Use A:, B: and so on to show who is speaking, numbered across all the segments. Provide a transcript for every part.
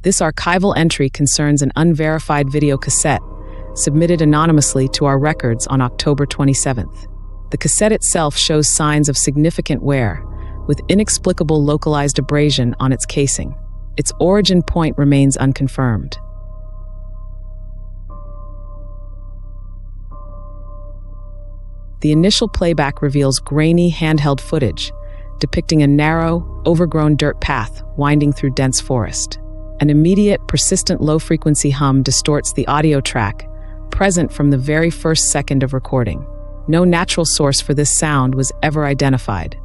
A: This archival entry concerns an unverified video cassette submitted anonymously to our records on October 27th. The cassette itself shows signs of significant wear, with inexplicable localized abrasion on its casing. Its origin point remains unconfirmed. The initial playback reveals grainy handheld footage, depicting a narrow, overgrown dirt path winding through dense forest. An immediate, persistent low-frequency hum distorts the audio track, present from the very first second of recording. No natural source for this sound was ever identified.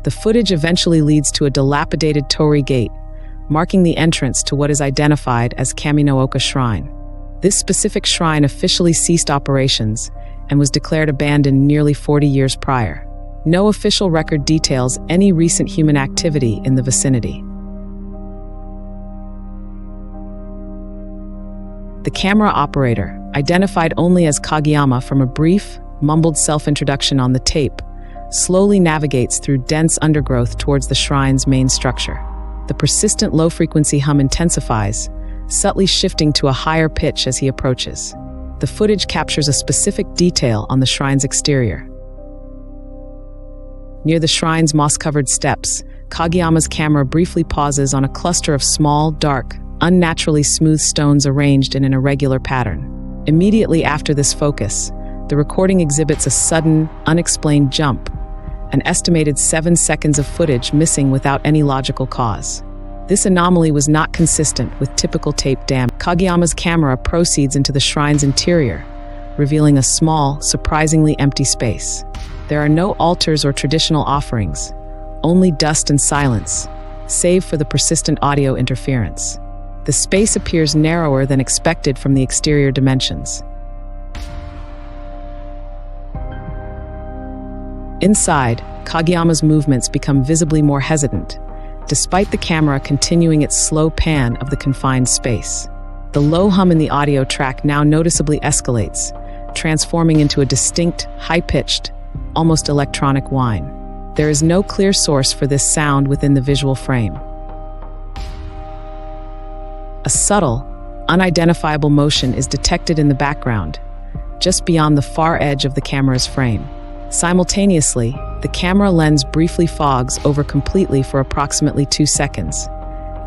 A: The footage eventually leads to a dilapidated torii gate, marking the entrance to what is identified as Kami-no-Oka Shrine. This specific shrine officially ceased operations and was declared abandoned nearly 40 years prior. No official record details any recent human activity in the vicinity. The camera operator, identified only as Kageyama from a brief, mumbled self-introduction on the tape, slowly navigates through dense undergrowth towards the shrine's main structure. The persistent low-frequency hum intensifies, subtly shifting to a higher pitch as he approaches. The footage captures a specific detail on the shrine's exterior. Near the shrine's moss-covered steps, Kageyama's camera briefly pauses on a cluster of small, dark, unnaturally smooth stones arranged in an irregular pattern. Immediately after this focus, the recording exhibits a sudden, unexplained jump, an estimated 7 seconds of footage missing without any logical cause. This anomaly was not consistent with typical tape damage. Kageyama's camera proceeds into the shrine's interior, revealing a small, surprisingly empty space. There are no altars or traditional offerings, only dust and silence, save for the persistent audio interference. The space appears narrower than expected from the exterior dimensions. Inside, Kageyama's movements become visibly more hesitant, despite the camera continuing its slow pan of the confined space. The low hum in the audio track now noticeably escalates, transforming into a distinct, high-pitched, almost electronic whine. There is no clear source for this sound within the visual frame. A subtle, unidentifiable motion is detected in the background, just beyond the far edge of the camera's frame. Simultaneously, the camera lens briefly fogs over completely for approximately 2 seconds,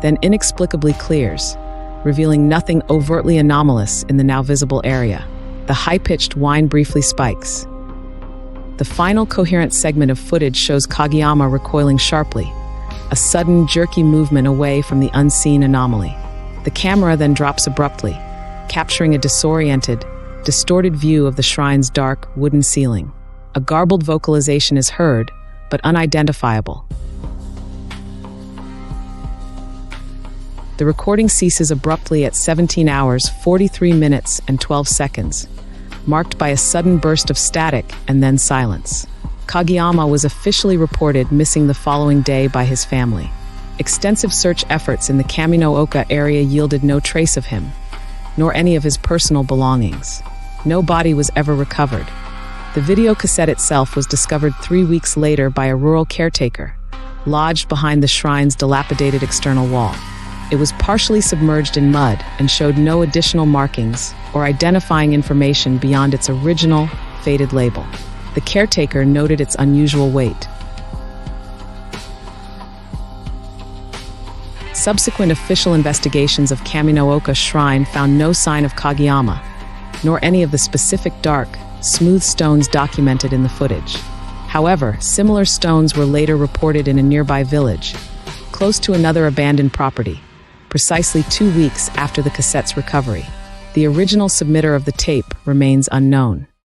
A: then inexplicably clears, revealing nothing overtly anomalous in the now visible area. The high-pitched whine briefly spikes. The final coherent segment of footage shows Kageyama recoiling sharply, a sudden, jerky movement away from the unseen anomaly. The camera then drops abruptly, capturing a disoriented, distorted view of the shrine's dark, wooden ceiling. A garbled vocalization is heard, but unidentifiable. The recording ceases abruptly at 17 hours, 43 minutes, and 12 seconds, marked by a sudden burst of static and then silence. Kageyama was officially reported missing the following day by his family. Extensive search efforts in the Kami-no-Oka area yielded no trace of him, nor any of his personal belongings. No body was ever recovered. The video cassette itself was discovered 3 weeks later by a rural caretaker, lodged behind the shrine's dilapidated external wall. It was partially submerged in mud and showed no additional markings or identifying information beyond its original, faded label. The caretaker noted its unusual weight. Subsequent official investigations of Kami-no-Oka Shrine found no sign of Kageyama, nor any of the specific dark, smooth stones documented in the footage. However, similar stones were later reported in a nearby village, close to another abandoned property, precisely 2 weeks after the cassette's recovery. The original submitter of the tape remains unknown.